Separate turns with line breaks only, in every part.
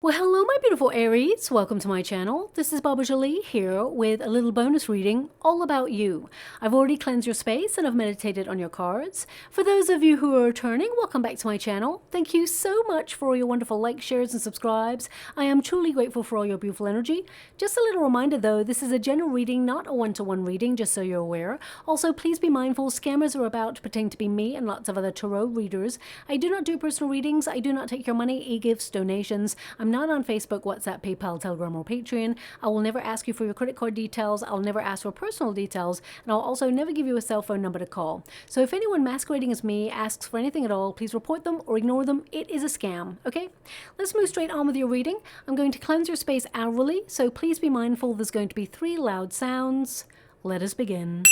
Well, hello, my beautiful Aries. Welcome to my channel. This is Baba Jolie here with a little bonus reading all about you. I've already cleansed your space and I've meditated on your cards. For those of you who are returning, welcome back to my channel. Thank you so much for all your wonderful likes, shares, and subscribes. I am truly grateful for all your beautiful energy. Just a little reminder though, this is a general reading, not a one-to-one reading, just so you're aware. Also, please be mindful, scammers are about to pretend to be me and lots of other tarot readers. I do not do personal readings. I do not take your money, e-gifts, donations. I'm not on Facebook, WhatsApp, PayPal, Telegram, or Patreon. I will never ask you for your credit card details. I'll never ask for personal details. And I'll also never give you a cell phone number to call. So if anyone masquerading as me asks for anything at all, please report them or ignore them. It is a scam, okay? Let's move straight on with your reading. I'm going to cleanse your space hourly, so please be mindful there's going to be 3 loud sounds. Let us begin.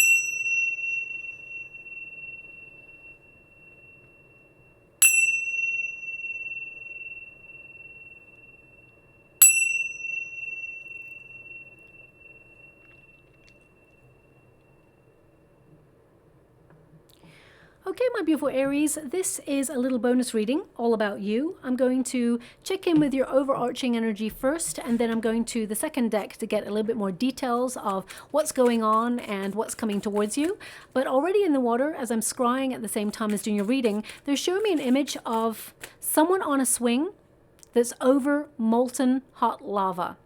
Okay, my beautiful Aries, this is a little bonus reading all about you. I'm going to check in with your overarching energy first, and then I'm going to the second deck to get a little bit more details of what's going on and what's coming towards you. But already in the water, as I'm scrying at the same time as doing your reading, they're showing me an image of someone on a swing that's over molten hot lava.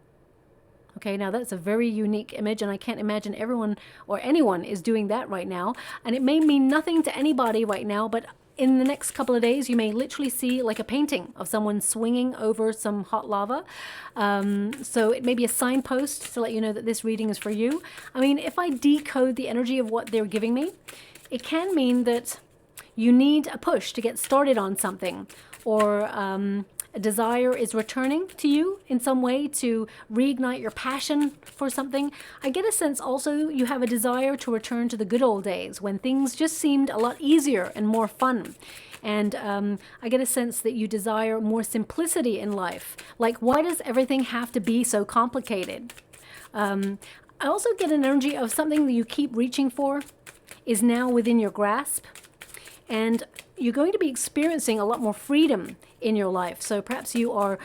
Okay, now that's a very unique image, and I can't imagine everyone or anyone is doing that right now. And it may mean nothing to anybody right now, but in the next couple of days, you may literally see like a painting of someone swinging over some hot lava. So it may be a signpost to let you know that this reading is for you. I mean, if I decode the energy of what they're giving me, it can mean that you need a push to get started on something, or a desire is returning to you in some way to reignite your passion for something. I get a sense also you have a desire to return to the good old days when things just seemed a lot easier and more fun. And I get a sense that you desire more simplicity in life. Like, why does everything have to be so complicated? I also get an energy of something that you keep reaching for is now within your grasp. And you're going to be experiencing a lot more freedom in your life. So perhaps you are,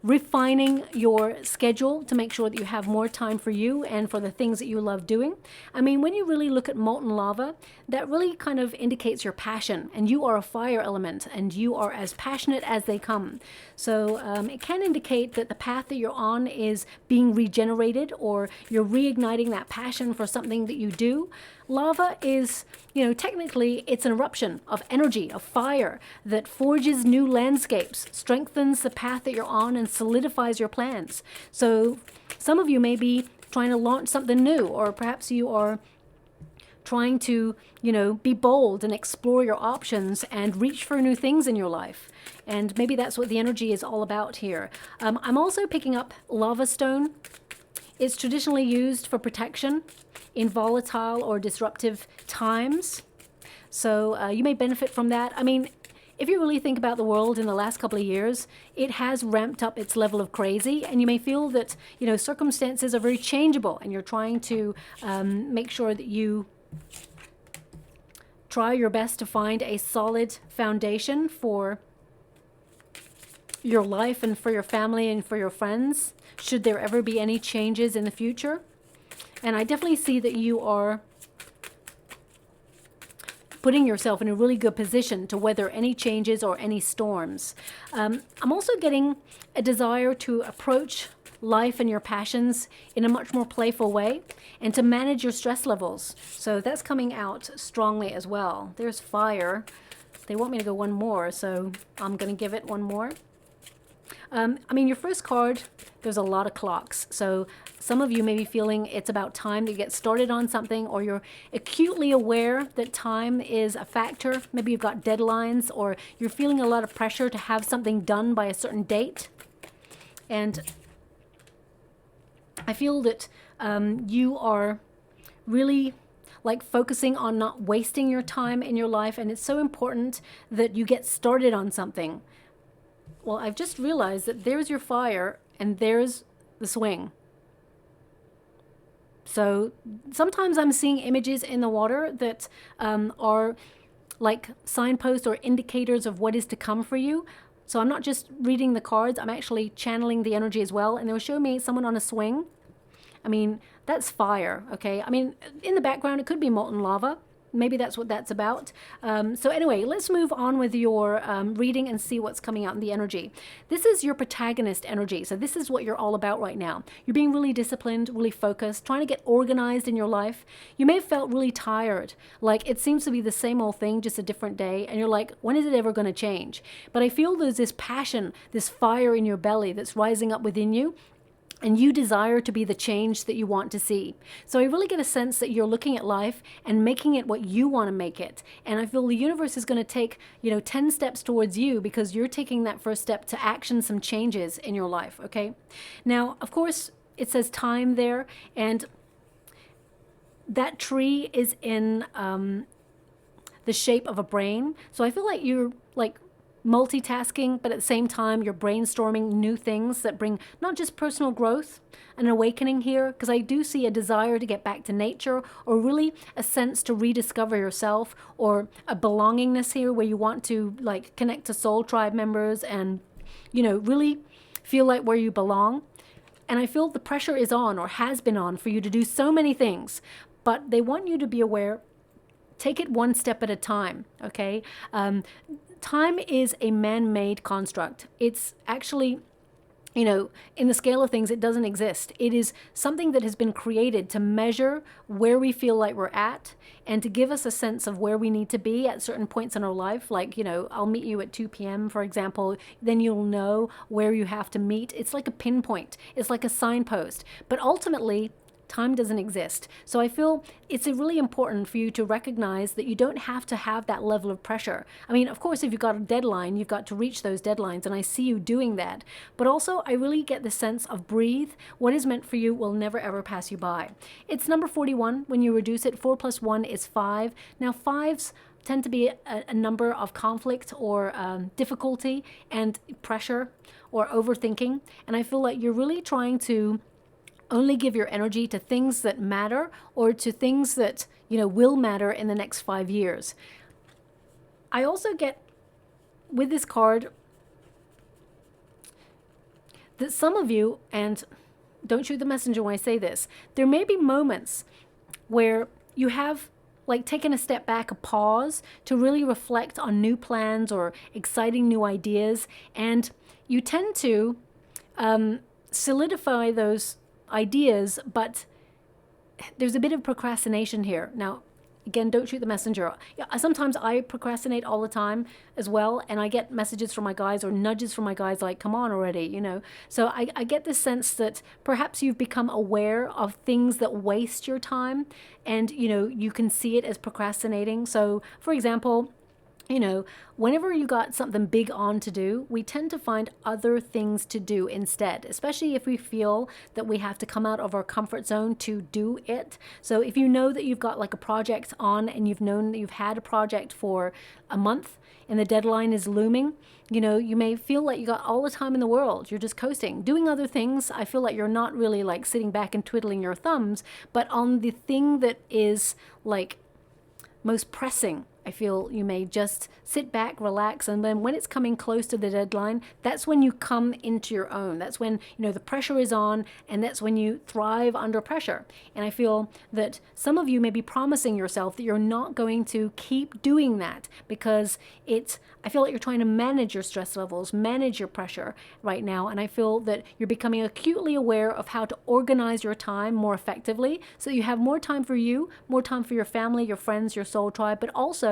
refining your schedule to make sure that you have more time for you and for the things that you love doing. I mean, when you really look at molten lava, that really kind of indicates your passion, and you are a fire element and you are as passionate as they come. So it can indicate that the path that you're on is being regenerated, or you're reigniting that passion for something that you do. Lava is, technically it's an eruption of energy, of fire that forges new landscapes, strengthens the path that you're on, and solidifies your plans. So some of you may be trying to launch something new, or perhaps you are trying to, be bold and explore your options and reach for new things in your life. And maybe that's what the energy is all about here. I'm also picking up lava stone. It's traditionally used for protection in volatile or disruptive times. So you may benefit from that. I mean, if you really think about the world in the last couple of years, it has ramped up its level of crazy, and you may feel that, circumstances are very changeable, and you're trying to make sure that you try your best to find a solid foundation for your life and for your family and for your friends, should there ever be any changes in the future. And I definitely see that you are putting yourself in a really good position to weather any changes or any storms. I'm also getting a desire to approach life and your passions in a much more playful way, and to manage your stress levels. So that's coming out strongly as well. There's fire. They want me to go one more, so I'm going to give it one more. Your first card, there's a lot of clocks. So some of you may be feeling it's about time to get started on something, or you're acutely aware that time is a factor. Maybe you've got deadlines, or you're feeling a lot of pressure to have something done by a certain date. And I feel that you are really focusing on not wasting your time in your life, and it's so important that you get started on something. Well, I've just realized that there's your fire and there's the swing. So sometimes I'm seeing images in the water that are like signposts or indicators of what is to come for you. So I'm not just reading the cards, I'm actually channeling the energy as well. And they were showing me someone on a swing. I mean, that's fire, okay? I mean, in the background, it could be molten lava. Maybe that's what that's about. So anyway, let's move on with your reading and see what's coming out in the energy. This is your protagonist energy. So this is what you're all about right now. You're being really disciplined, really focused, trying to get organized in your life. You may have felt really tired, like it seems to be the same old thing, just a different day. And you're like, when is it ever going to change? But I feel there's this passion, this fire in your belly that's rising up within you. And you desire to be the change that you want to see. So I really get a sense that you're looking at life and making it what you want to make it. And I feel the universe is going to take, 10 steps towards you because you're taking that first step to action some changes in your life, okay? Now, of course, it says time there, and that tree is in the shape of a brain. So I feel like you're multitasking, but at the same time you're brainstorming new things that bring not just personal growth, an awakening here, because I do see a desire to get back to nature, or really a sense to rediscover yourself, or a belongingness here where you want to connect to soul tribe members and really feel like where you belong. And I feel the pressure is on, or has been on, for you to do so many things, but they want you to be aware. Take it one step at a time, okay? Time is a man-made construct. It's actually, in the scale of things, it doesn't exist. It is something that has been created to measure where we feel like we're at and to give us a sense of where we need to be at certain points in our life. Like, I'll meet you at 2 p.m., for example, then you'll know where you have to meet. It's like a pinpoint. It's like a signpost. But ultimately, time doesn't exist. So I feel it's really important for you to recognize that you don't have to have that level of pressure. I mean, of course, if you've got a deadline, you've got to reach those deadlines, and I see you doing that. But also, I really get the sense of breathe. What is meant for you will never, ever pass you by. It's number 41. When you reduce it, 4 plus 1 is 5. Now, 5s tend to be a number of conflict or difficulty and pressure or overthinking. And I feel like you're really trying to only give your energy to things that matter, or to things that, will matter in the next 5 years. I also get with this card that some of you, and don't shoot the messenger when I say this, there may be moments where you have taken a step back, a pause to really reflect on new plans or exciting new ideas. And you tend to solidify those ideas, but there's a bit of procrastination here. Now, again, don't shoot the messenger. Sometimes I procrastinate all the time as well, and I get messages from my guys or nudges from my guys like, come on already, So I get this sense that perhaps you've become aware of things that waste your time, and, you can see it as procrastinating. So, for example, whenever you got something big on to do, we tend to find other things to do instead, especially if we feel that we have to come out of our comfort zone to do it. So if you know that you've got a project on, and you've known that you've had a project for a month and the deadline is looming, you may feel like you got all the time in the world. You're just coasting, doing other things. I feel like you're not really sitting back and twiddling your thumbs, but on the thing that is most pressing, I feel you may just sit back, relax, and then when it's coming close to the deadline, that's when you come into your own. That's when, the pressure is on, and that's when you thrive under pressure. And I feel that some of you may be promising yourself that you're not going to keep doing that because I feel like you're trying to manage your stress levels, manage your pressure right now. And I feel that you're becoming acutely aware of how to organize your time more effectively so that you have more time for you, more time for your family, your friends, your soul tribe, but also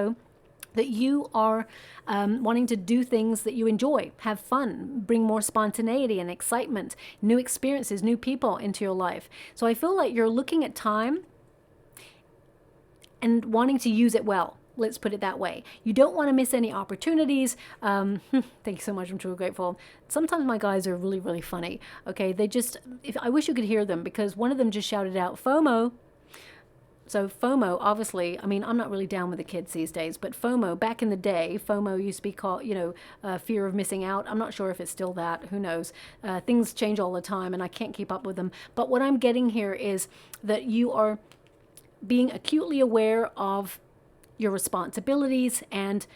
that you are wanting to do things that you enjoy, have fun, bring more spontaneity and excitement, new experiences, new people into your life. So I feel like you're looking at time and wanting to use it well. Let's put it that way. You don't want to miss any opportunities. Thank you so much. I'm truly grateful. Sometimes my guys are really, really funny. Okay, I wish you could hear them, because one of them just shouted out FOMO. So FOMO, obviously, I mean, I'm not really down with the kids these days, but FOMO, back in the day, FOMO used to be called, fear of missing out. I'm not sure if it's still that. Who knows? Things change all the time, and I can't keep up with them. But what I'm getting here is that you are being acutely aware of your responsibilities, and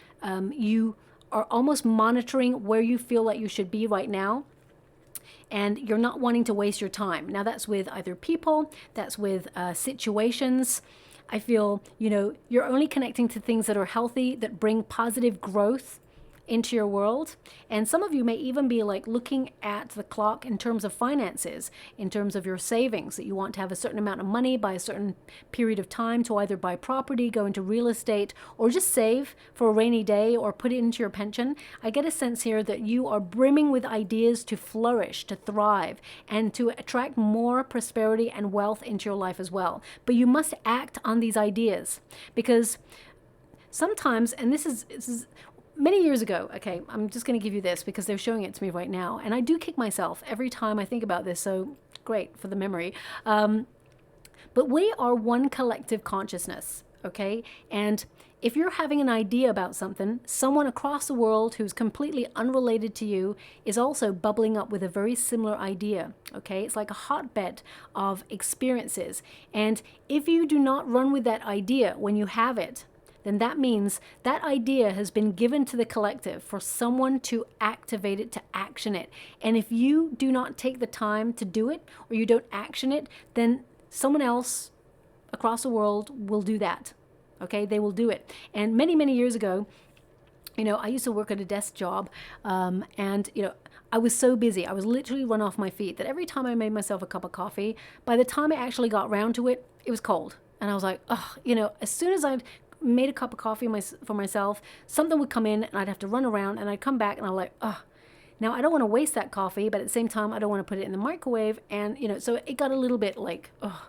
you are almost monitoring where you feel like you should be right now. And you're not wanting to waste your time. Now that's with either people, that's with situations. I feel, you know, you're only connecting to things that are healthy, that bring positive growth into your world. And some of you may even be like looking at the clock in terms of finances, in terms of your savings, that you want to have a certain amount of money by a certain period of time to either buy property, go into real estate, or just save for a rainy day or put it into your pension. I get a sense here that you are brimming with ideas to flourish, to thrive, and to attract more prosperity and wealth into your life as well. But you must act on these ideas, because sometimes, and this is many years ago, okay, I'm just going to give you this because they're showing it to me right now. And I do kick myself every time I think about this. So great for the memory. But we are one collective consciousness, okay? And if you're having an idea about something, someone across the world who's completely unrelated to you is also bubbling up with a very similar idea, okay? It's like a hotbed of experiences. And if you do not run with that idea when you have it, then that means that idea has been given to the collective for someone to activate it, to action it. And if you do not take the time to do it, or you don't action it, then someone else across the world will do that. Okay, they will do it. And many, many years ago, you know, I used to work at a desk job, and, you know, I was so busy. I was literally run off my feet that every time I made myself a cup of coffee, by the time I actually got round to it, it was cold. And I was like, oh, you know, as soon as I'd made a cup of coffee for myself, something would come in and I'd have to run around, and I'd come back and I'm like, oh, now I don't want to waste that coffee, but at the same time, I don't want to put it in the microwave. And, you know, so it got a little bit like, oh,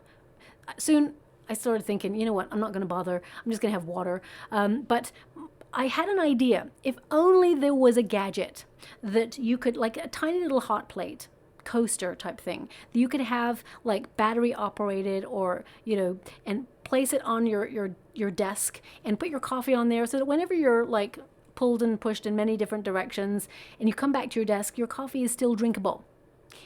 soon I started thinking, you know what, I'm not going to bother. I'm just going to have water. But I had an idea. If only there was a gadget that you could, like a tiny little hot plate, coaster type thing, that you could have like battery operated, or, you know, and place it on your desk and put your coffee on there, so that whenever you're like pulled and pushed in many different directions and you come back to your desk, your coffee is still drinkable.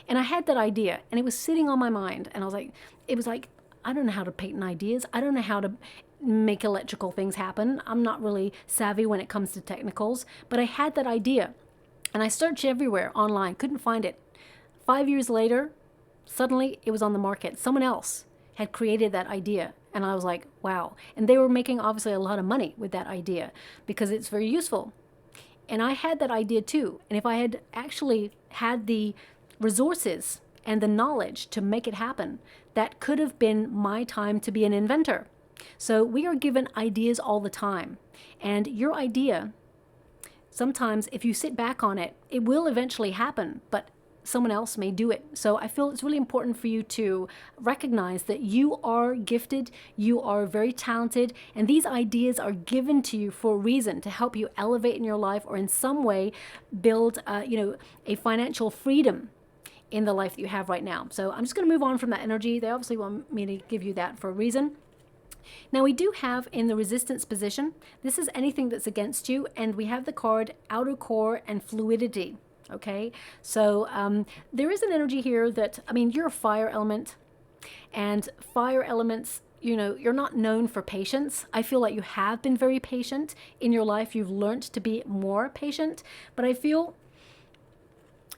And I had that idea, and it was sitting on my mind, and I was like, it was like, I don't know how to patent ideas. I don't know how to make electrical things happen. I'm not really savvy when it comes to technicals, but I had that idea, and I searched everywhere online, couldn't find it. 5 years later, suddenly it was on the market. Someone else had created that idea. And I was like, wow. And they were making obviously a lot of money with that idea because it's very useful. And I had that idea too. And if I had actually had the resources and the knowledge to make it happen, that could have been my time to be an inventor. So we are given ideas all the time. And your idea, sometimes if you sit back on it, it will eventually happen, but someone else may do it. So I feel it's really important for you to recognize that you are gifted, you are very talented, and these ideas are given to you for a reason, to help you elevate in your life, or in some way build a financial freedom in the life that you have right now. So I'm just going to move on from that energy. They obviously want me to give you that for a reason. Now we do have in the resistance position, this is anything that's against you, and we have the card outer core and fluidity. Okay, so there is an energy here that, I mean, you're a fire element, and fire elements, you know, you're not known for patience. I feel like you have been very patient in your life. You've learned to be more patient, but I feel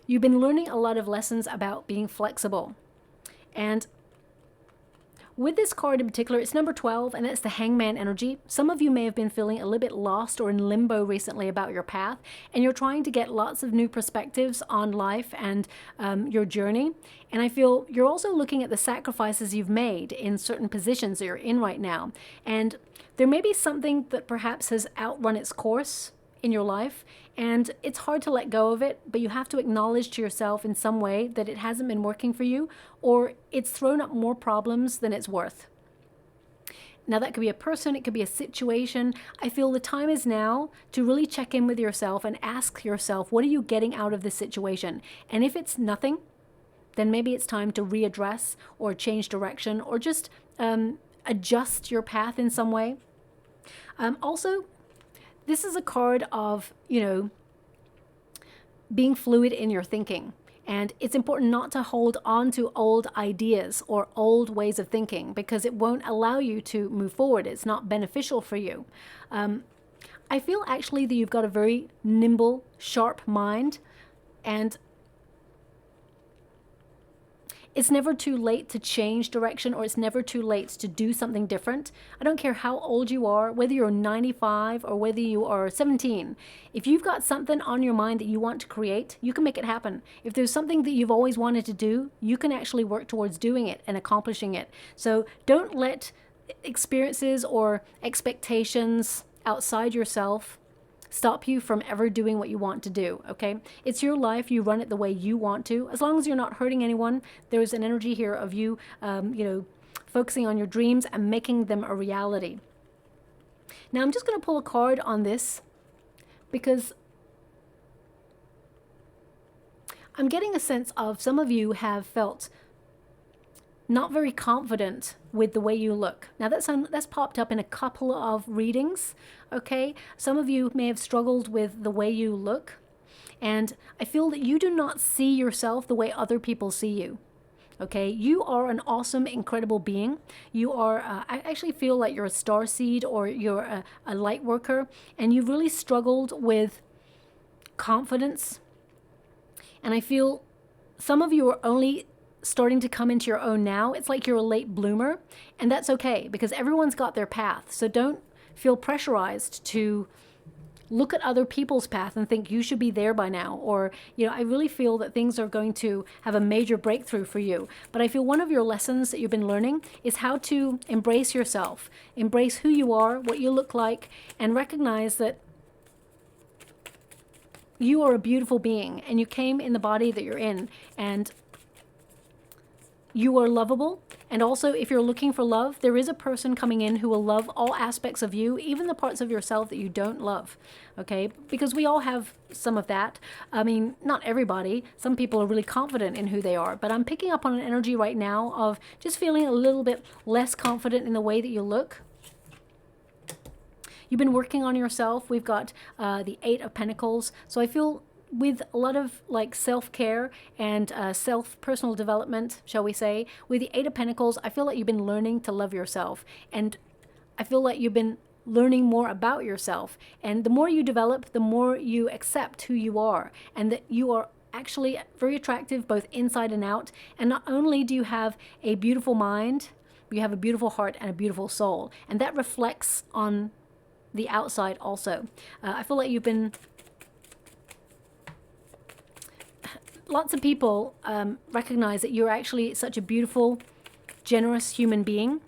you've been learning a lot of lessons about being flexible. And with this card in particular, it's number 12, and that's the Hangman energy. Some of you may have been feeling a little bit lost or in limbo recently about your path, and you're trying to get lots of new perspectives on life and your journey. And I feel you're also looking at the sacrifices you've made in certain positions that you're in right now. And there may be something that perhaps has outrun its course in your life, and it's hard to let go of it, but you have to acknowledge to yourself in some way that it hasn't been working for you, or it's thrown up more problems than it's worth. Now that could be a person, it could be a situation. I feel the time is now to really check in with yourself and ask yourself, what are you getting out of this situation? And if it's nothing, then maybe it's time to readdress or change direction, or just adjust your path in some way. Also, this is a card of, you know, being fluid in your thinking. And it's important not to hold on to old ideas or old ways of thinking, because it won't allow you to move forward. It's not beneficial for you. I feel actually that you've got a very nimble, sharp mind, and it's never too late to change direction, or it's never too late to do something different. I don't care how old you are, whether you're 95 or whether you are 17. If you've got something on your mind that you want to create, you can make it happen. If there's something that you've always wanted to do, you can actually work towards doing it and accomplishing it. So don't let experiences or expectations outside yourself stop you from ever doing what you want to do, okay? It's your life. You run it the way you want to. As long as you're not hurting anyone, there's an energy here of you, focusing on your dreams and making them a reality. Now, I'm just going to pull a card on this because I'm getting a sense of some of you have felt not very confident with the way you look. Now that's popped up in a couple of readings, okay? Some of you may have struggled with the way you look, and I feel that you do not see yourself the way other people see you, okay? You are an awesome, incredible being. You are, I actually feel like you're a star seed, or you're a light worker, and you've really struggled with confidence. And I feel some of you are only starting to come into your own now. It's like you're a late bloomer, and that's okay because everyone's got their path. So don't feel pressurized to look at other people's path and think you should be there by now, or I really feel that things are going to have a major breakthrough for you. But I feel one of your lessons that you've been learning is how to embrace yourself, embrace who you are, what you look like, and recognize that you are a beautiful being and you came in the body that you're in, and you are lovable. And also, if you're looking for love, there is a person coming in who will love all aspects of you, even the parts of yourself that you don't love, okay? Because we all have some of that. I mean, not everybody. Some people are really confident in who they are, but I'm picking up on an energy right now of just feeling a little bit less confident in the way that you look. You've been working on yourself. We've got the 8 of Pentacles. So I feel with a lot of like self-care and personal development, shall we say, with the 8 of Pentacles, I feel like you've been learning to love yourself. And I feel like you've been learning more about yourself. And the more you develop, the more you accept who you are, and that you are actually very attractive both inside and out. And not only do you have a beautiful mind, you have a beautiful heart and a beautiful soul. And that reflects on the outside also. I feel like you've been... Lots of people recognize that you're actually such a beautiful, generous human being.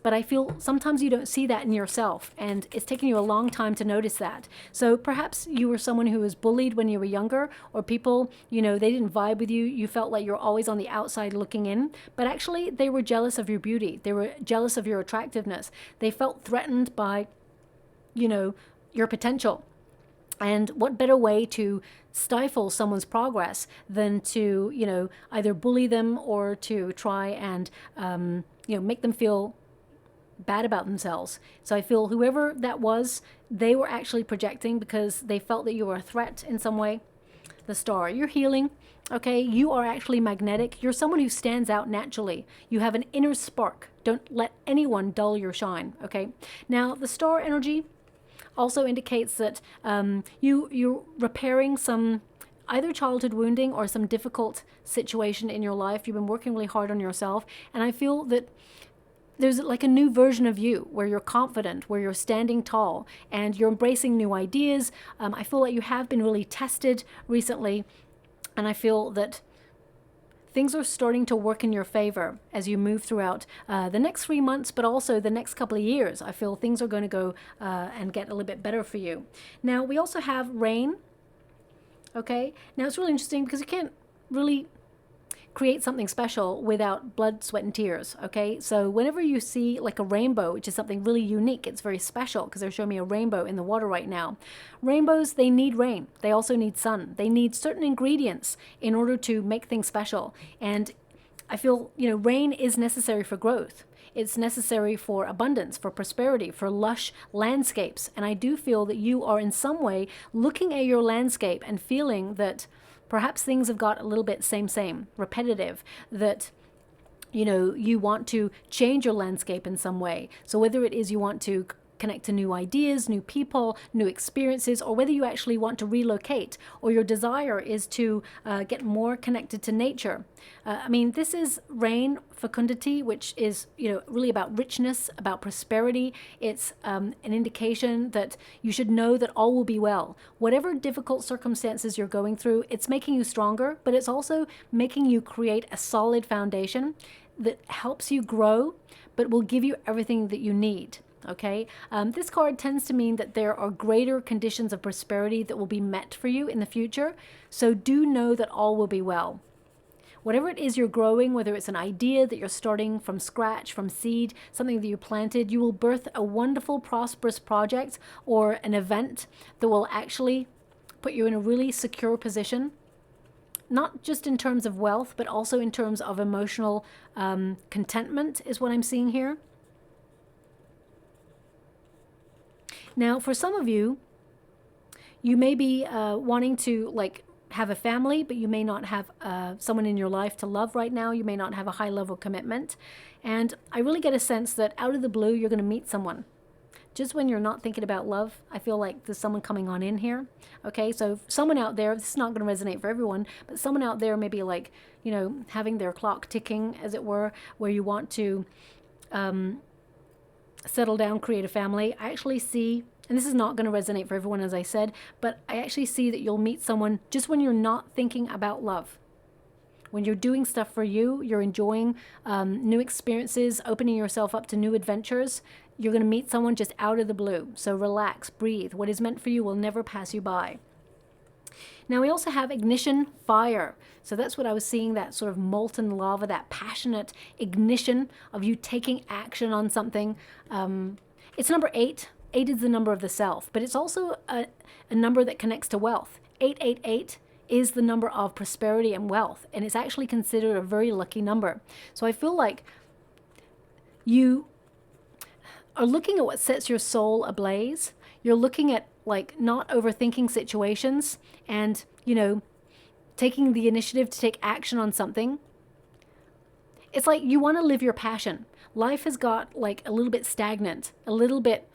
But I feel sometimes you don't see that in yourself, and it's taken you a long time to notice that. So perhaps you were someone who was bullied when you were younger, or people, they didn't vibe with you. You felt like you're always on the outside looking in, but actually they were jealous of your beauty. They were jealous of your attractiveness. They felt threatened by, your potential. And what better way to stifle someone's progress than to, either bully them or to try and, make them feel bad about themselves. So I feel whoever that was, they were actually projecting because they felt that you were a threat in some way. The Star, you're healing, okay? You are actually magnetic. You're someone who stands out naturally. You have an inner spark. Don't let anyone dull your shine, okay? Now, the Star energy also indicates that you're repairing some either childhood wounding or some difficult situation in your life. You've been working really hard on yourself, and I feel that there's like a new version of you where you're confident, where you're standing tall, and you're embracing new ideas. I feel like you have been really tested recently, and I feel that things are starting to work in your favor as you move throughout the next 3 months, but also the next couple of years. I feel things are going to go and get a little bit better for you. Now, we also have rain, okay? Now, it's really interesting because you can't really create something special without blood, sweat, and tears, okay? So whenever you see like a rainbow, which is something really unique, it's very special because they're showing me a rainbow in the water right now. Rainbows, they need rain. They also need sun. They need certain ingredients in order to make things special. And I feel, rain is necessary for growth. It's necessary for abundance, for prosperity, for lush landscapes. And I do feel that you are in some way looking at your landscape and feeling that perhaps things have got a little bit same, repetitive, that, you want to change your landscape in some way. So whether it is you want to connect to new ideas, new people, new experiences, or whether you actually want to relocate, or your desire is to get more connected to nature. I mean, this is rain fecundity, which is, really about richness, about prosperity. It's an indication that you should know that all will be well. Whatever difficult circumstances you're going through, it's making you stronger, but it's also making you create a solid foundation that helps you grow, but will give you everything that you need. Okay, this card tends to mean that there are greater conditions of prosperity that will be met for you in the future. So do know that all will be well. Whatever it is you're growing, whether it's an idea that you're starting from scratch, from seed, something that you planted, you will birth a wonderful, prosperous project or an event that will actually put you in a really secure position, not just in terms of wealth, but also in terms of emotional contentment is what I'm seeing here. Now, for some of you, you may be wanting to have a family, but you may not have someone in your life to love right now. You may not have a high level commitment. And I really get a sense that out of the blue, you're going to meet someone. Just when you're not thinking about love, I feel like there's someone coming on in here. Okay, so someone out there, this is not going to resonate for everyone, but someone out there maybe having their clock ticking, as it were, where you want to settle down, create a family. I actually see, and this is not going to resonate for everyone, as I said, but I actually see that you'll meet someone just when you're not thinking about love. When you're doing stuff for you, you're enjoying new experiences, opening yourself up to new adventures, you're going to meet someone just out of the blue. So relax, breathe. What is meant for you will never pass you by. Now we also have ignition, fire. So that's what I was seeing, that sort of molten lava, that passionate ignition of you taking action on something. It's number 8. 8 is the number of the self, but it's also a number that connects to wealth. 888 is the number of prosperity and wealth, and it's actually considered a very lucky number. So I feel like you are looking at what sets your soul ablaze. You're looking at not overthinking situations and, taking the initiative to take action on something. It's like you want to live your passion. Life has got a little bit stagnant, a little bit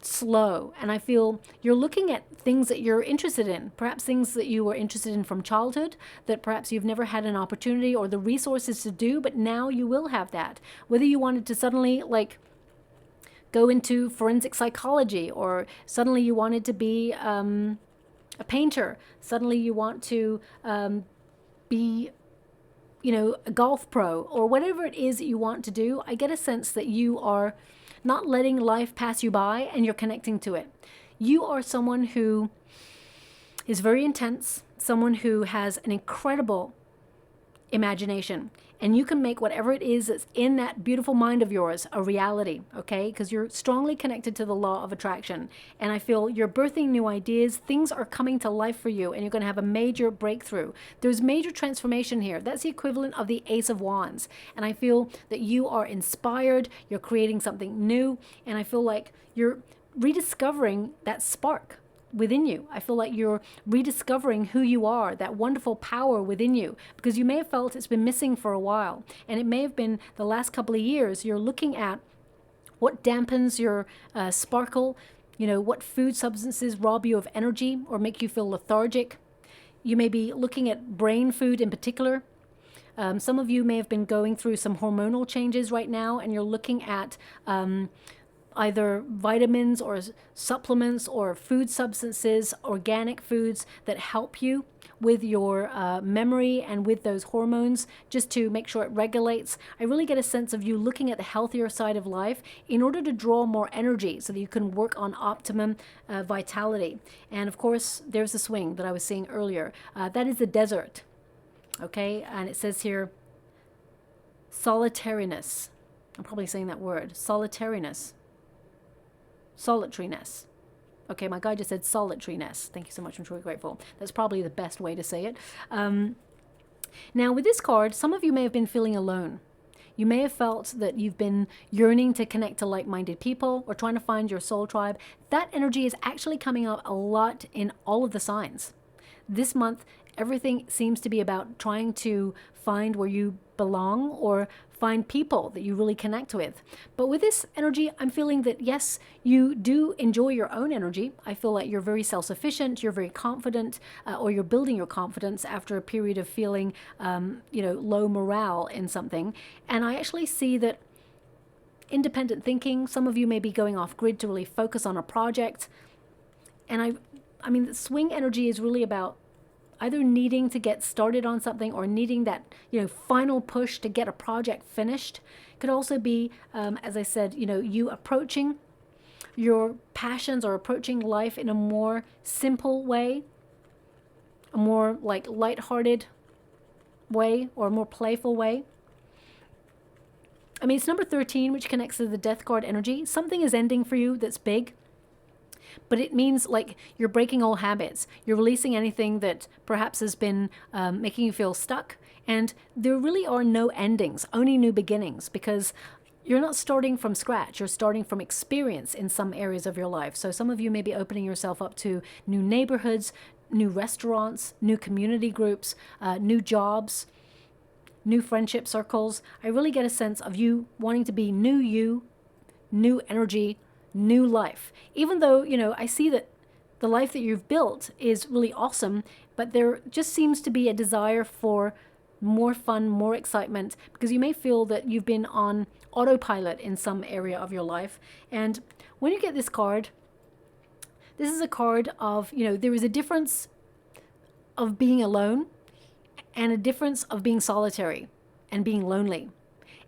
slow. And I feel you're looking at things that you're interested in, perhaps things that you were interested in from childhood that perhaps you've never had an opportunity or the resources to do, but now you will have that. Whether you wanted to suddenly go into forensic psychology, or suddenly you wanted to be a painter, suddenly you want to be a golf pro, or whatever it is that you want to do, I get a sense that you are not letting life pass you by and you're connecting to it. You are someone who is very intense, someone who has an incredible imagination, and you can make whatever it is that's in that beautiful mind of yours a reality, okay? Because you're strongly connected to the law of attraction, and I feel you're birthing new ideas. Things are coming to life for you, and you're going to have a major breakthrough. There's major transformation here. That's the equivalent of the Ace of Wands, and I feel that you are inspired, you're creating something new, and I feel like you're rediscovering that spark within you. I feel like you're rediscovering who you are, that wonderful power within you, because you may have felt it's been missing for a while, and it may have been the last couple of years. You're looking at what dampens your sparkle, what food substances rob you of energy or make you feel lethargic. You may be looking at brain food in particular. Some of you may have been going through some hormonal changes right now, and you're looking at either vitamins or supplements or food substances, organic foods that help you with your memory and with those hormones, just to make sure it regulates. I really get a sense of you looking at the healthier side of life in order to draw more energy so that you can work on optimum vitality. And of course, there's the swing that I was seeing earlier. That is the desert, okay? And it says here, solitariness. I'm probably saying that word, solitariness. Solitariness. Okay, my guy just said solitariness. Thank you so much. I'm truly grateful. That's probably the best way to say it. Now, with this card, some of you may have been feeling alone. You may have felt that you've been yearning to connect to like-minded people or trying to find your soul tribe. That energy is actually coming up a lot in all of the signs. This month, everything seems to be about trying to find where you belong or find people that you really connect with. But with this energy, I'm feeling that, yes, you do enjoy your own energy. I feel like you're very self-sufficient, you're very confident, or you're building your confidence after a period of feeling, low morale in something. And I actually see that independent thinking, some of you may be going off grid to really focus on a project. And I mean, the swing energy is really about either needing to get started on something or needing that, final push to get a project finished. Could also be, as I said, you approaching your passions or approaching life in a more simple way, a more like lighthearted way or a more playful way. I mean, it's number 13, which connects to the Death card energy. Something is ending for you that's big. But it means like you're breaking all habits. You're releasing anything that perhaps has been making you feel stuck. And there really are no endings, only new beginnings, because you're not starting from scratch. You're starting from experience in some areas of your life. So some of you may be opening yourself up to new neighborhoods, new restaurants, new community groups, new jobs, new friendship circles. I really get a sense of you wanting to be new you, new energy, new life. Even though, I see that the life that you've built is really awesome, but there just seems to be a desire for more fun, more excitement, because you may feel that you've been on autopilot in some area of your life. And when you get this card, this is a card of, there is a difference of being alone and a difference of being solitary and being lonely.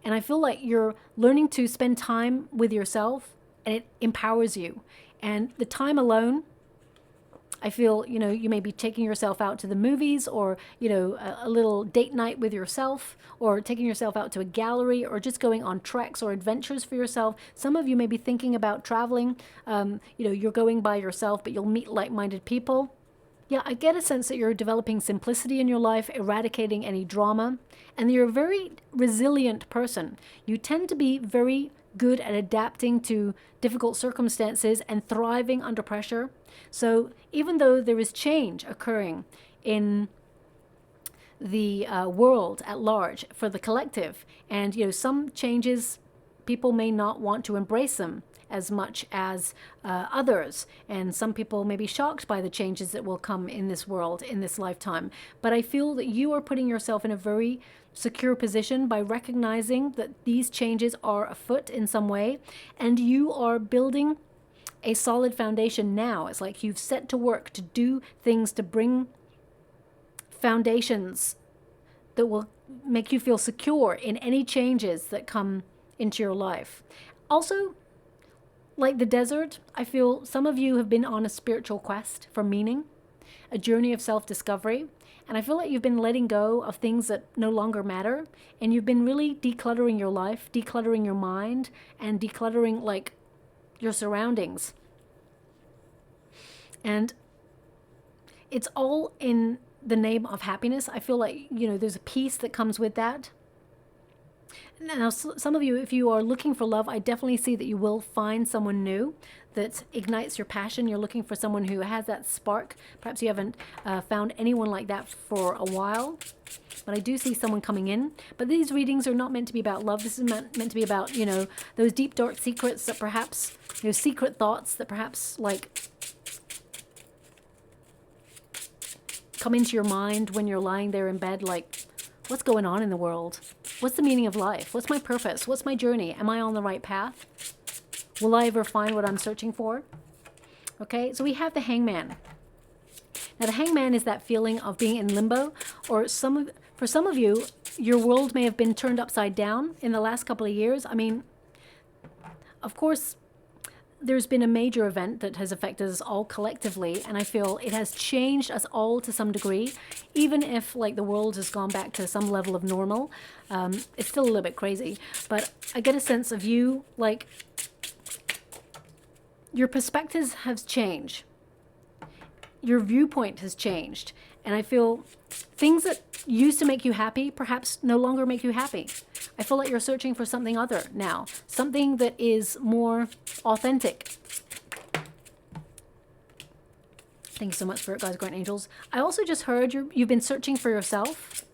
And I feel like you're learning to spend time with yourself, and it empowers you. And the time alone, I feel, you may be taking yourself out to the movies, or, a little date night with yourself, or taking yourself out to a gallery, or just going on treks or adventures for yourself. Some of you may be thinking about traveling. You're going by yourself, but you'll meet like-minded people. Yeah, I get a sense that you're developing simplicity in your life, eradicating any drama, and you're a very resilient person. You tend to be very good at adapting to difficult circumstances and thriving under pressure. So even though there is change occurring in the world at large for the collective, and some changes, people may not want to embrace them as much as others, and some people may be shocked by the changes that will come in this world in this lifetime. But I feel that you are putting yourself in a very secure position by recognizing that these changes are afoot in some way, and you are building a solid foundation now. It's like you've set to work to do things to bring foundations that will make you feel secure in any changes that come into your life. Also, like the desert, I feel some of you have been on a spiritual quest for meaning, a journey of self-discovery. And I feel like you've been letting go of things that no longer matter. And you've been really decluttering your life, decluttering your mind, and decluttering like your surroundings. And it's all in the name of happiness. I feel like, there's a peace that comes with that. Now, some of you, if you are looking for love, I definitely see that you will find someone new that ignites your passion. You're looking for someone who has that spark. Perhaps you haven't found anyone like that for a while, but I do see someone coming in. But these readings are not meant to be about love. This is meant to be about, those deep, dark secrets that perhaps, secret thoughts that perhaps like come into your mind when you're lying there in bed, like, what's going on in the world? What's the meaning of life? What's my purpose? What's my journey? Am I on the right path? Will I ever find what I'm searching for? Okay, so we have the Hangman. Now, the Hangman is that feeling of being in limbo, or for some of you, your world may have been turned upside down in the last couple of years. I mean, of course, there's been a major event that has affected us all collectively, and I feel it has changed us all to some degree. Even if like the world has gone back to some level of normal, it's still a little bit crazy. But I get a sense of you, like, your perspectives have changed. Your viewpoint has changed. And I feel things that used to make you happy perhaps no longer make you happy. I feel like you're searching for something other now, something that is more authentic. Thank you so much for it, guys, Grand Angels. I also just heard you've been searching for yourself.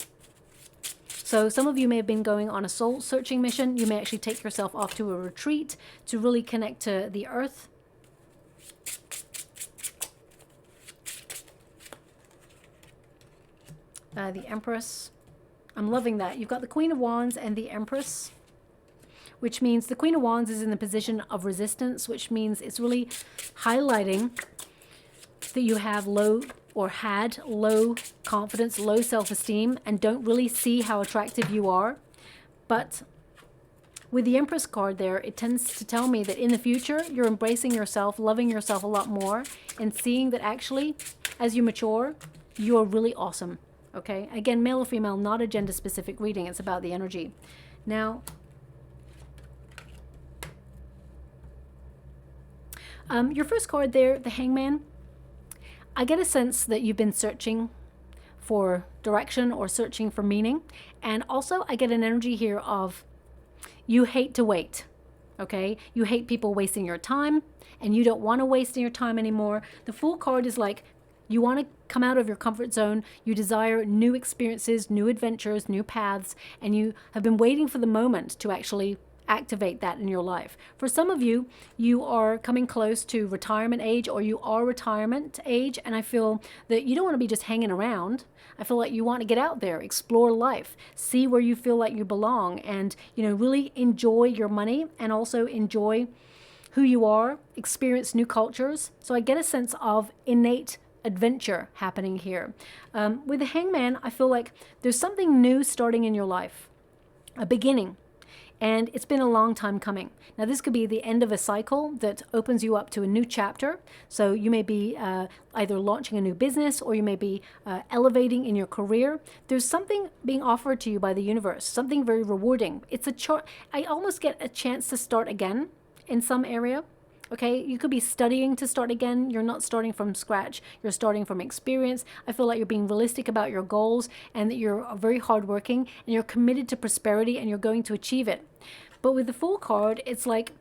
So some of you may have been going on a soul searching mission. You may actually take yourself off to a retreat to really connect to the earth. The Empress. I'm loving that. You've got the Queen of Wands and the Empress, which means the Queen of Wands is in the position of resistance, which means it's really highlighting that you have low or had low confidence, low self-esteem, and don't really see how attractive you are. But with the Empress card there, it tends to tell me that in the future, you're embracing yourself, loving yourself a lot more, and seeing that actually, as you mature, you're really awesome. Okay? Again, male or female, not a gender-specific reading. It's about the energy. Now, your first card there, the Hangman, I get a sense that you've been searching for direction or searching for meaning. And also I get an energy here of you hate to wait. Okay? You hate people wasting your time and you don't want to waste your time anymore. The Fool card is like you want to come out of your comfort zone. You desire new experiences, new adventures, new paths, and you have been waiting for the moment to actually activate that in your life. For some of you, you are coming close to retirement age, or you are retirement age, and I feel that you don't want to be just hanging around. I feel like you want to get out there, explore life, see where you feel like you belong, and really enjoy your money and also enjoy who you are, experience new cultures. So I get a sense of innate adventure happening here. With the Hangman, I feel like there's something new starting in your life, a beginning. And it's been a long time coming. Now, this could be the end of a cycle that opens you up to a new chapter. So you may be either launching a new business, or you may be elevating in your career. There's something being offered to you by the universe, something very rewarding. It's a I almost get a chance to start again in some area. Okay, you could be studying to start again. You're not starting from scratch. You're starting from experience. I feel like you're being realistic about your goals and that you're very hardworking and you're committed to prosperity and you're going to achieve it. But with the Fool card, it's like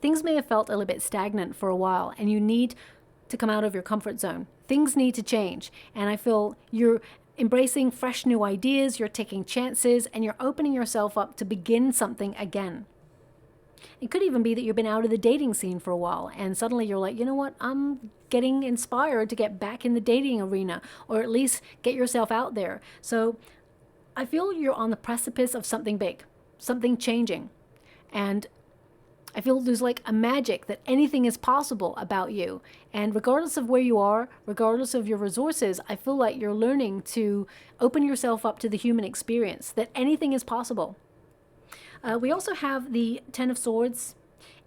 things may have felt a little bit stagnant for a while and you need to come out of your comfort zone. Things need to change. And I feel you're embracing fresh new ideas, you're taking chances, and you're opening yourself up to begin something again. It could even be that you've been out of the dating scene for a while and suddenly you're like, you know what, I'm getting inspired to get back in the dating arena, or at least get yourself out there. So I feel you're on the precipice of something big, something changing. And I feel there's like a magic that anything is possible about you. And regardless of where you are, regardless of your resources, I feel like you're learning to open yourself up to the human experience, that anything is possible. We also have the Ten of Swords,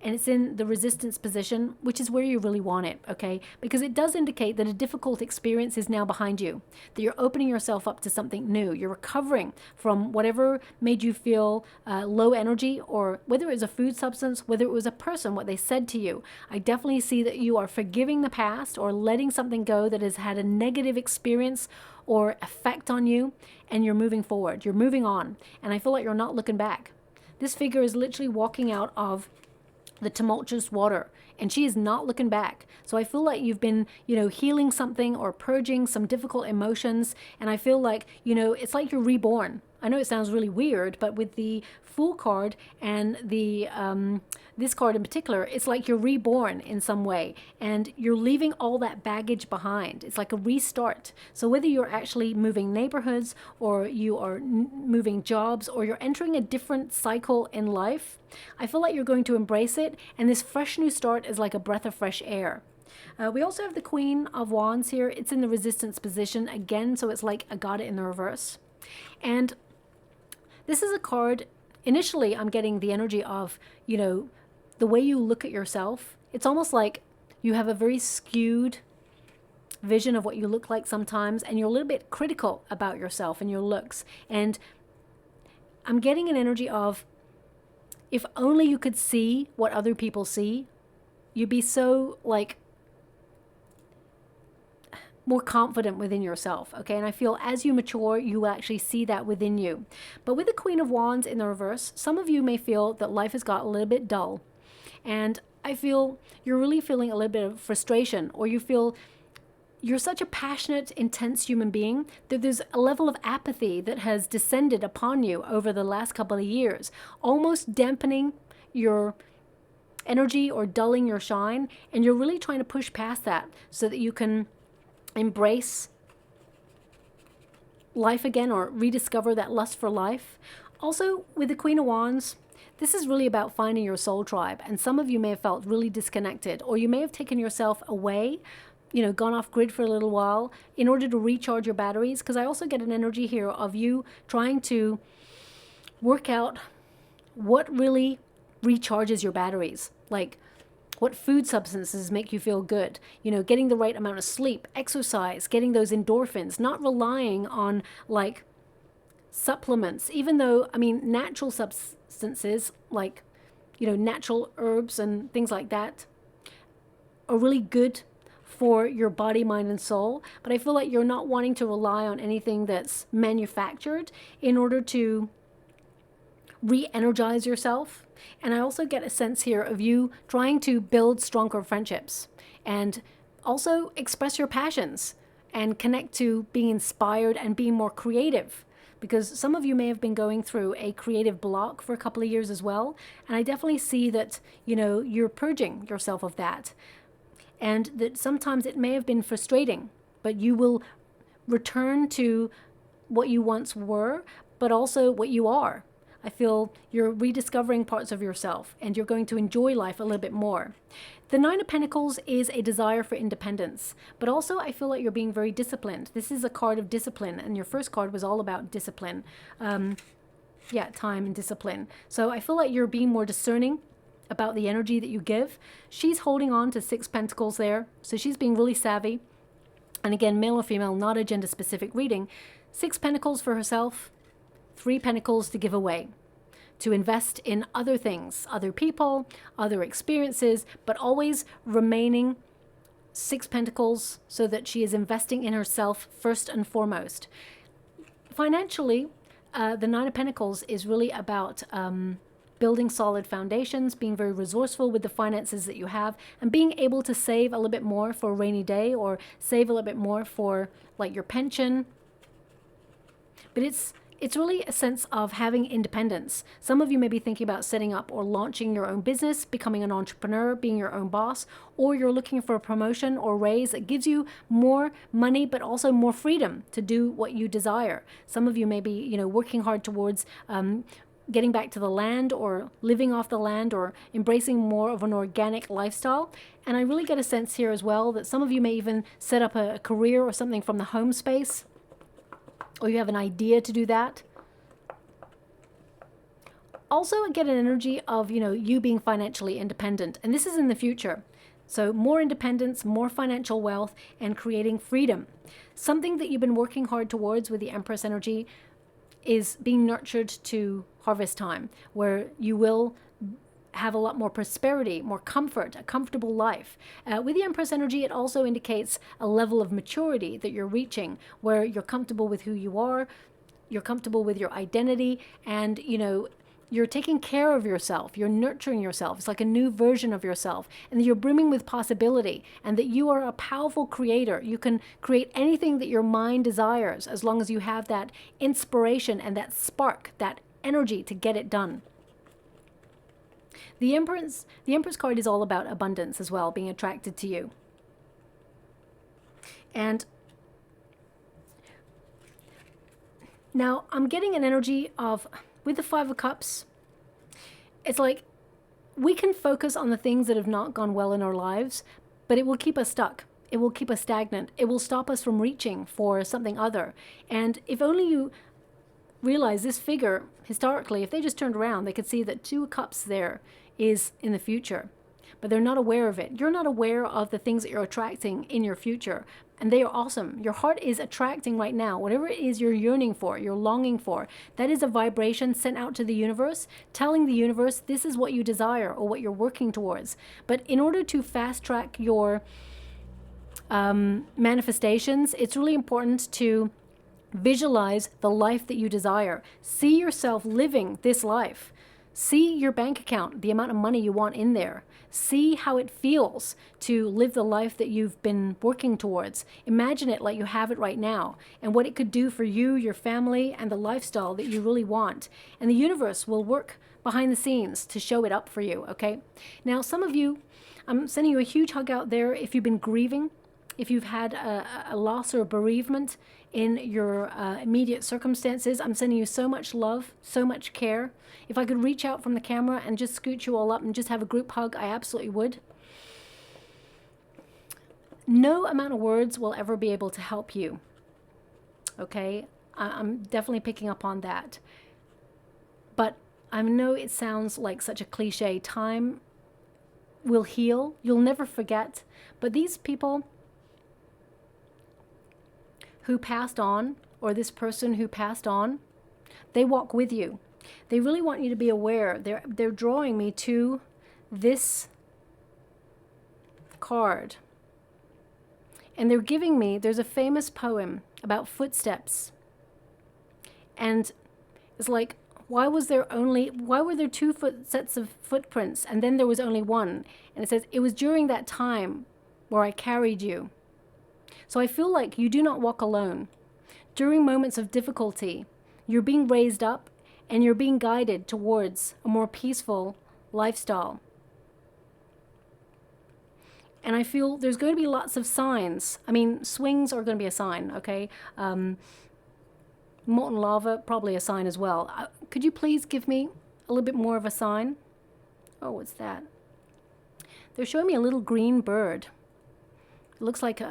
and it's in the resistance position, which is where you really want it, okay? Because it does indicate that a difficult experience is now behind you, that you're opening yourself up to something new. You're recovering from whatever made you feel low energy, or whether it was a food substance, whether it was a person, what they said to you. I definitely see that you are forgiving the past or letting something go that has had a negative experience or effect on you, and you're moving forward. You're moving on, and I feel like you're not looking back. This figure is literally walking out of the tumultuous water, and she is not looking back. So I feel like you've been, healing something or purging some difficult emotions, and I feel like, it's like you're reborn. I know it sounds really weird, but with the Fool card and the this card in particular, it's like you're reborn in some way, and you're leaving all that baggage behind. It's like a restart. So whether you're actually moving neighborhoods, or you are moving jobs, or you're entering a different cycle in life, I feel like you're going to embrace it, and this fresh new start is like a breath of fresh air. We also have the Queen of Wands here. It's in the resistance position again, so it's like I got it in the reverse. And this is a card, initially I'm getting the energy of, the way you look at yourself. It's almost like you have a very skewed vision of what you look like sometimes, and you're a little bit critical about yourself and your looks. And I'm getting an energy of, if only you could see what other people see, you'd be so more confident within yourself, okay? And I feel as you mature, you will actually see that within you. But with the Queen of Wands in the reverse, some of you may feel that life has got a little bit dull. And I feel you're really feeling a little bit of frustration, or you feel you're such a passionate, intense human being that there's a level of apathy that has descended upon you over the last couple of years, almost dampening your energy or dulling your shine. And you're really trying to push past that so that you can embrace life again, or rediscover that lust for life. Also, with the Queen of Wands, this is really about finding your soul tribe. And some of you may have felt really disconnected, or you may have taken yourself away, you know, gone off grid for a little while in order to recharge your batteries. Because I also get an energy here of you trying to work out what really recharges your batteries. Like, what food substances make you feel good? You know, getting the right amount of sleep, exercise, getting those endorphins, not relying on like supplements, even though, I mean, natural substances like, you know, natural herbs and things like that are really good for your body, mind, and soul. But I feel like you're not wanting to rely on anything that's manufactured in order to re-energize yourself. And I also get a sense here of you trying to build stronger friendships and also express your passions and connect to being inspired and being more creative, because some of you may have been going through a creative block for a couple of years as well. And I definitely see that, you know, you're purging yourself of that, and that sometimes it may have been frustrating, but you will return to what you once were, but also what you are. I feel you're rediscovering parts of yourself, and you're going to enjoy life a little bit more. The Nine of Pentacles is a desire for independence, but also I feel like you're being very disciplined. This is a card of discipline, and your first card was all about discipline. Yeah, time and discipline. So I feel like you're being more discerning about the energy that you give. She's holding on to 6 Pentacles there, so she's being really savvy. And again, male or female, not a gender-specific reading. 6 Pentacles for herself, 3 Pentacles to give away, to invest in other things, other people, other experiences, but always remaining 6 Pentacles so that she is investing in herself first and foremost. Financially, the 9 of Pentacles is really about building solid foundations, being very resourceful with the finances that you have, and being able to save a little bit more for a rainy day, or save a little bit more for like your pension. But it's really a sense of having independence. Some of you may be thinking about setting up or launching your own business, becoming an entrepreneur, being your own boss, or you're looking for a promotion or raise that gives you more money, but also more freedom to do what you desire. Some of you may be, you know, working hard towards getting back to the land, or living off the land, or embracing more of an organic lifestyle. And I really get a sense here as well that some of you may even set up a career or something from the home space, or you have an idea to do that. Also, I get an energy of, you know, you being financially independent, and this is in the future. So more independence, more financial wealth, and creating freedom. Something that you've been working hard towards with the Empress energy is being nurtured to harvest time, where you will have a lot more prosperity, more comfort, a comfortable life. With the Empress energy, it also indicates a level of maturity that you're reaching, where you're comfortable with who you are, you're comfortable with your identity, and, you know, you're taking care of yourself, you're nurturing yourself. It's like a new version of yourself, and that you're brimming with possibility, and that you are a powerful creator. You can create anything that your mind desires, as long as you have that inspiration and that spark, that energy to get it done. The Empress card is all about abundance as well, being attracted to you. And now I'm getting an energy of, with the 5 of Cups, it's like we can focus on the things that have not gone well in our lives, but it will keep us stuck. It will keep us stagnant. It will stop us from reaching for something other. And if only you realize this figure, historically, if they just turned around, they could see that 2 of Cups there is in the future, but they're not aware of it. You're not aware of the things that you're attracting in your future, and they are awesome. Your heart is attracting right now whatever it is you're yearning for, you're longing for. That is a vibration sent out to the universe, telling the universe this is what you desire or what you're working towards. But in order to fast track your manifestations, it's really important to visualize the life that you desire. See yourself living this life. See your bank account, the amount of money you want in there. See how it feels to live the life that you've been working towards. Imagine it like you have it right now, and what it could do for you, your family, and the lifestyle that you really want. And the universe will work behind the scenes to show it up for you, okay? Now, some of you, I'm sending you a huge hug out there if you've been grieving, if you've had a loss or a bereavement in your immediate circumstances. I'm sending you so much love, so much care. If I could reach out from the camera and just scoot you all up and just have a group hug, I absolutely would. No amount of words will ever be able to help you, okay? I'm definitely picking up on that. But I know it sounds like such a cliche. Time will heal. You'll never forget. But these people who passed on, or this person who passed on, they walk with you. They really want you to be aware. They're drawing me to this card. And they're giving me, there's a famous poem about footsteps. And it's like, why were there two sets of footprints and then there was only one? And it says, it was during that time where I carried you. So I feel like you do not walk alone. During moments of difficulty, you're being raised up and you're being guided towards a more peaceful lifestyle. And I feel there's going to be lots of signs. I mean, swings are going to be a sign, okay? Molten lava, probably a sign as well. Could you please give me a little bit more of a sign? Oh, what's that? They're showing me a little green bird. It looks like,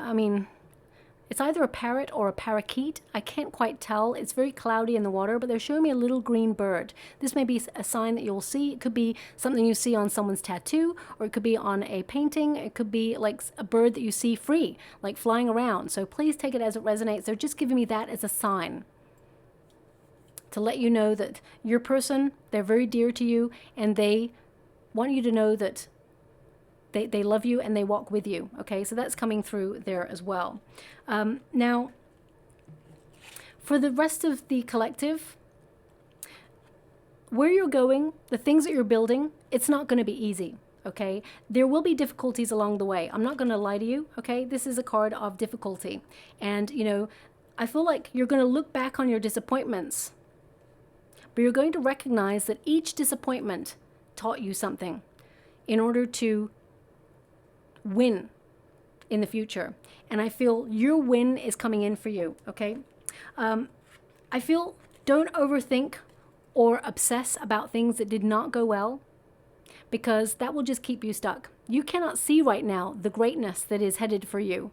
it's either a parrot or a parakeet. I can't quite tell. It's very cloudy in the water, but they're showing me a little green bird. This may be a sign that you'll see. It could be something you see on someone's tattoo, or it could be on a painting. It could be like a bird that you see free, like flying around. So please take it as it resonates. They're just giving me that as a sign to let you know that your person, they're very dear to you, and they want you to know that they love you and they walk with you, okay? So that's coming through there as well. Now, for the rest of the collective, where you're going, the things that you're building, it's not going to be easy, okay? There will be difficulties along the way. I'm not going to lie to you, okay? This is a card of difficulty. And, you know, I feel like you're going to look back on your disappointments, but you're going to recognize that each disappointment taught you something in order to win in the future. And I feel your win is coming in for you, okay? I feel don't overthink or obsess about things that did not go well, because that will just keep you stuck. You cannot see right now the greatness that is headed for you.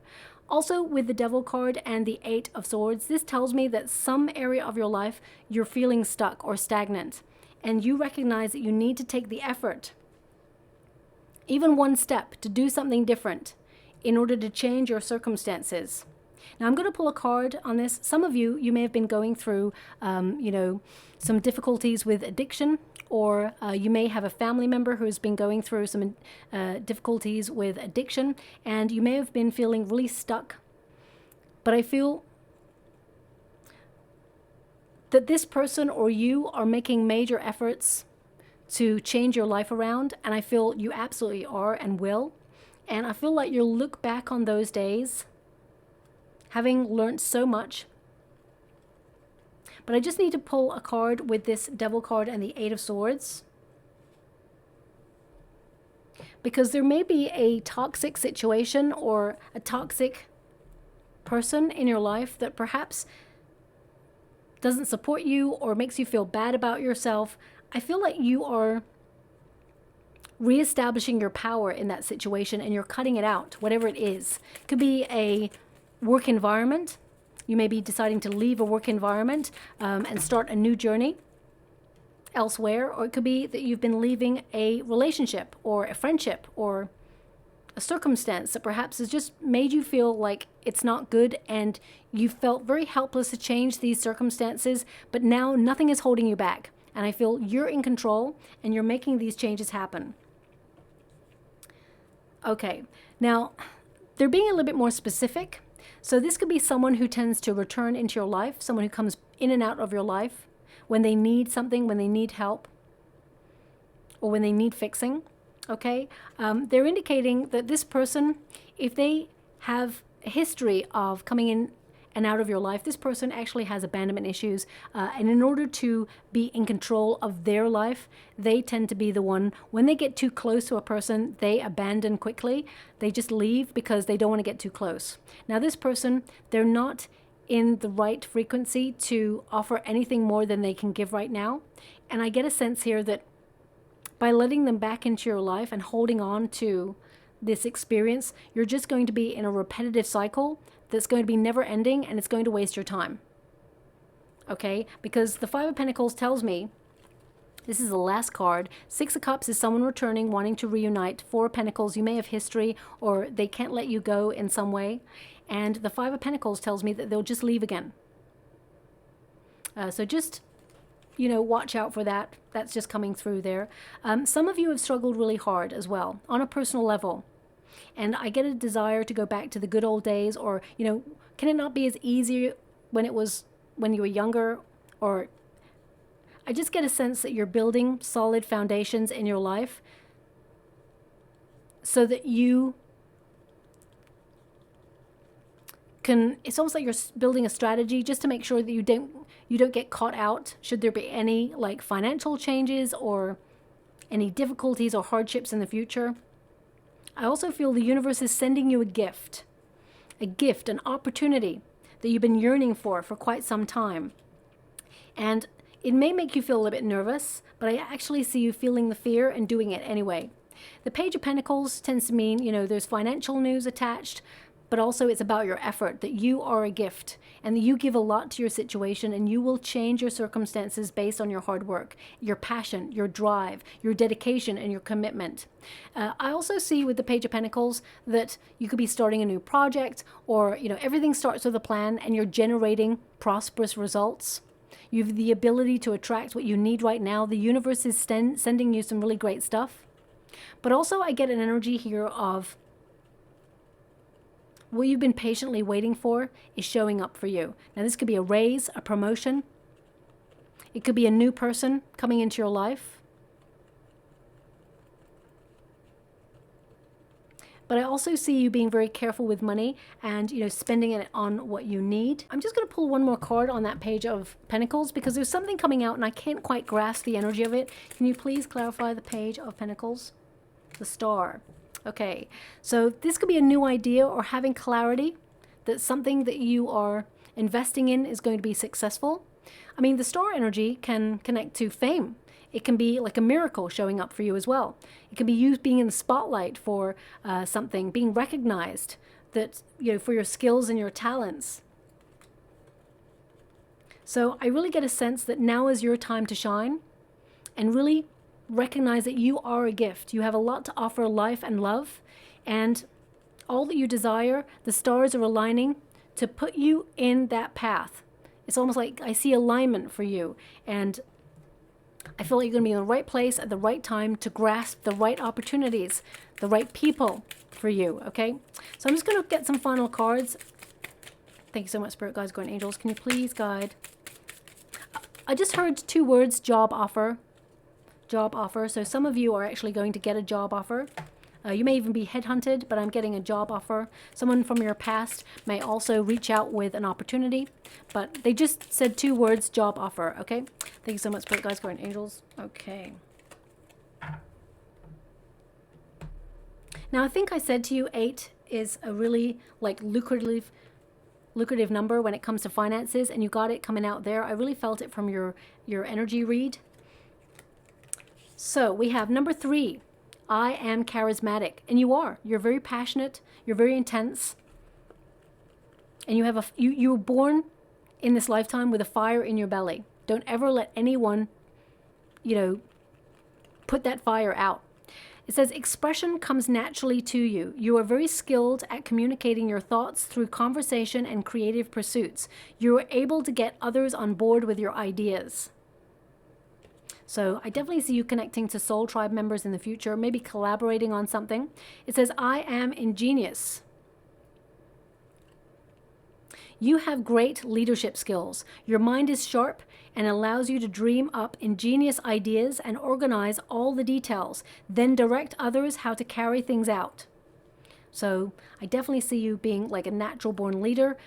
Also, with the Devil card and the 8 of Swords, this tells me that some area of your life you're feeling stuck or stagnant, and you recognize that you need to take the effort, even one step, to do something different in order to change your circumstances. Now, I'm going to pull a card on this. Some of you, you may have been going through, some difficulties with addiction, or you may have a family member who's been going through some difficulties with addiction, and you may have been feeling really stuck. But I feel that this person or you are making major efforts to change your life around, and I feel you absolutely are and will. And I feel like you'll look back on those days having learned so much. But I just need to pull a card with this Devil card and the 8 of Swords, because there may be a toxic situation or a toxic person in your life that perhaps doesn't support you or makes you feel bad about yourself. I feel like you are reestablishing your power in that situation, and you're cutting it out, whatever it is. It could be a work environment. You may be deciding to leave a work environment and start a new journey elsewhere, or it could be that you've been leaving a relationship or a friendship or a circumstance that perhaps has just made you feel like it's not good, and you felt very helpless to change these circumstances, but now nothing is holding you back. And I feel you're in control and you're making these changes happen. Okay, now they're being a little bit more specific. So this could be someone who tends to return into your life, someone who comes in and out of your life when they need something, when they need help. or when they need fixing, okay? They're indicating that this person, if they have a history of coming in and out of your life, this person actually has abandonment issues. And in order to be in control of their life, they tend to be the one, when they get too close to a person, they abandon quickly. They just leave because they don't want to get too close. Now, this person, they're not in the right frequency to offer anything more than they can give right now. And I get a sense here that by letting them back into your life and holding on to this experience, you're just going to be in a repetitive cycle that's going to be never ending, and it's going to waste your time. Okay? Because the Five of Pentacles tells me, this is the last card. Six of Cups is someone returning, wanting to reunite. Four of Pentacles, you may have history, or they can't let you go in some way. And the Five of Pentacles tells me that they'll just leave again. So just, you know, watch out for that. That's just coming through there. Some of you have struggled really hard as well, on a personal level. And I get a desire to go back to the good old days, or, you know, can it not be as easy when it was when you were younger? Or I just get a sense that you're building solid foundations in your life so that you can, it's almost like you're building a strategy just to make sure that you don't get caught out should there be any like financial changes or any difficulties or hardships in the future. I also feel the universe is sending you a gift, an opportunity that you've been yearning for quite some time. And it may make you feel a little bit nervous, but I actually see you feeling the fear and doing it anyway. The Page of Pentacles tends to mean, you know, there's financial news attached, but also it's about your effort, that you are a gift and that you give a lot to your situation, and you will change your circumstances based on your hard work, your passion, your drive, your dedication, and your commitment. I also see with the Page of Pentacles that you could be starting a new project, or, you know, everything starts with a plan and you're generating prosperous results. You have the ability to attract what you need right now. The universe is sending you some really great stuff. But also I get an energy here of what you've been patiently waiting for is showing up for you. Now, this could be a raise, a promotion. It could be a new person coming into your life. But I also see you being very careful with money and, you know, spending it on what you need. I'm just going to pull one more card on that Page of Pentacles because there's something coming out and I can't quite grasp the energy of it. Can you please clarify the Page of Pentacles? The Star. Okay, so this could be a new idea or having clarity that something that you are investing in is going to be successful. I mean, the star energy can connect to fame. It can be like a miracle showing up for you as well. It can be you being in the spotlight for something, being recognized, that, you know, for your skills and your talents. So I really get a sense that now is your time to shine and really recognize that you are a gift. You have a lot to offer life and love, and all that you desire, the stars are aligning to put you in that path. It's almost like I see alignment for you, and I feel like you're going to be in the right place at the right time to grasp the right opportunities, the right people for you, okay? So I'm just going to get some final cards. Thank you so much, Spirit Guides, Guardian Angels. Can you please guide? I just heard two words, job offer. Job offer. So some of you are actually going to get a job offer. You may even be headhunted, but I'm getting a job offer. Someone from your past may also reach out with an opportunity, but they just said two words, job offer, okay? Thank you so much, Spirit Guides, Guardian Angels. Okay. Now, I think I said to you 8 is a really like lucrative number when it comes to finances, and you got it coming out there. I really felt it from your energy read. So we have number 3, I am charismatic, and you are. You're very passionate. You're very intense, and you have you were born in this lifetime with a fire in your belly. Don't ever let anyone, you know, put that fire out. It says expression comes naturally to you. You are very skilled at communicating your thoughts through conversation and creative pursuits. You are able to get others on board with your ideas. So I definitely see you connecting to soul tribe members in the future, maybe collaborating on something. It says, I am ingenious. You have great leadership skills. Your mind is sharp and allows you to dream up ingenious ideas and organize all the details, then direct others how to carry things out. So I definitely see you being like a natural born leader,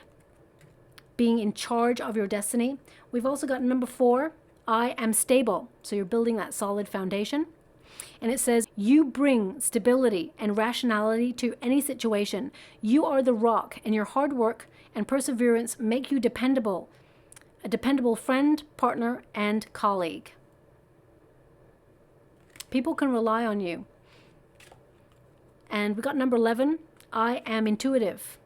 being in charge of your destiny. We've also got number 4, I am stable. So you're building that solid foundation. And it says, you bring stability and rationality to any situation. You are the rock, and your hard work and perseverance make you dependable. A dependable friend, partner, and colleague. People can rely on you. And we got number 11, I am intuitive.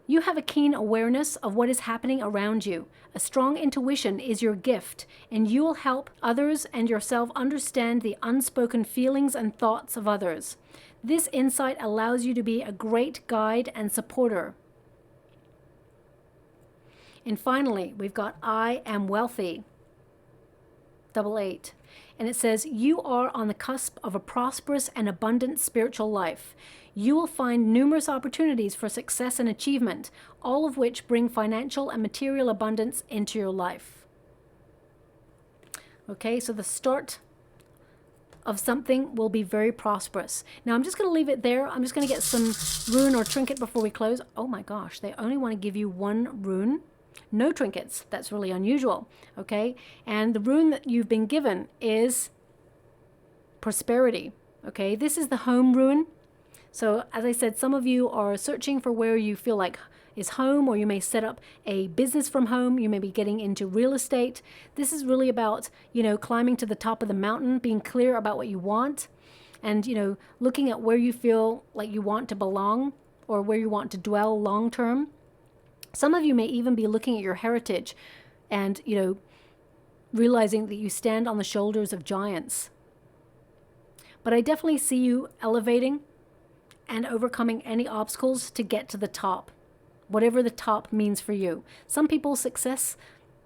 You have a keen awareness of what is happening around you. A strong intuition is your gift, and you will help others and yourself understand the unspoken feelings and thoughts of others. This insight allows you to be a great guide and supporter. And finally, we've got I am wealthy. 88. And it says, you are on the cusp of a prosperous and abundant spiritual life. You will find numerous opportunities for success and achievement, all of which bring financial and material abundance into your life. Okay, so the start of something will be very prosperous. Now I'm just going to leave it there. I'm just going to get some rune or trinket before we close. Oh my gosh, they only want to give you 1 rune. No trinkets. That's really unusual. Okay, and the rune that you've been given is prosperity. Okay, this is the home rune. So as I said, some of you are searching for where you feel like is home, or you may set up a business from home. You may be getting into real estate. This is really about, climbing to the top of the mountain, being clear about what you want, and, looking at where you feel like you want to belong or where you want to dwell long term. Some of you may even be looking at your heritage and, realizing that you stand on the shoulders of giants. But I definitely see you elevating and overcoming any obstacles to get to the top, whatever the top means for you. Some people's success,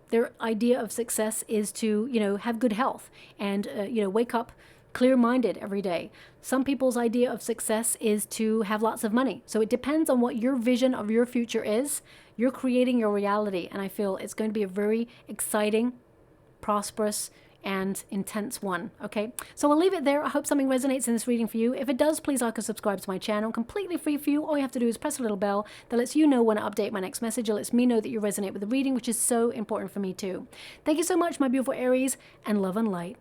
their idea of success is to, have good health and, wake up clear-minded every day. Some people's idea of success is to have lots of money. So it depends on what your vision of your future is. You're creating your reality, and I feel it's going to be a very exciting, prosperous, and intense one. Okay, so I'll leave it there. I hope something resonates in this reading for you. If it does, please like or subscribe to my channel. Completely free for you. All you have to do is press a little bell that lets you know when I update my next message. It lets me know that you resonate with the reading, which is so important for me too. Thank you so much, my beautiful Aries, and love and light.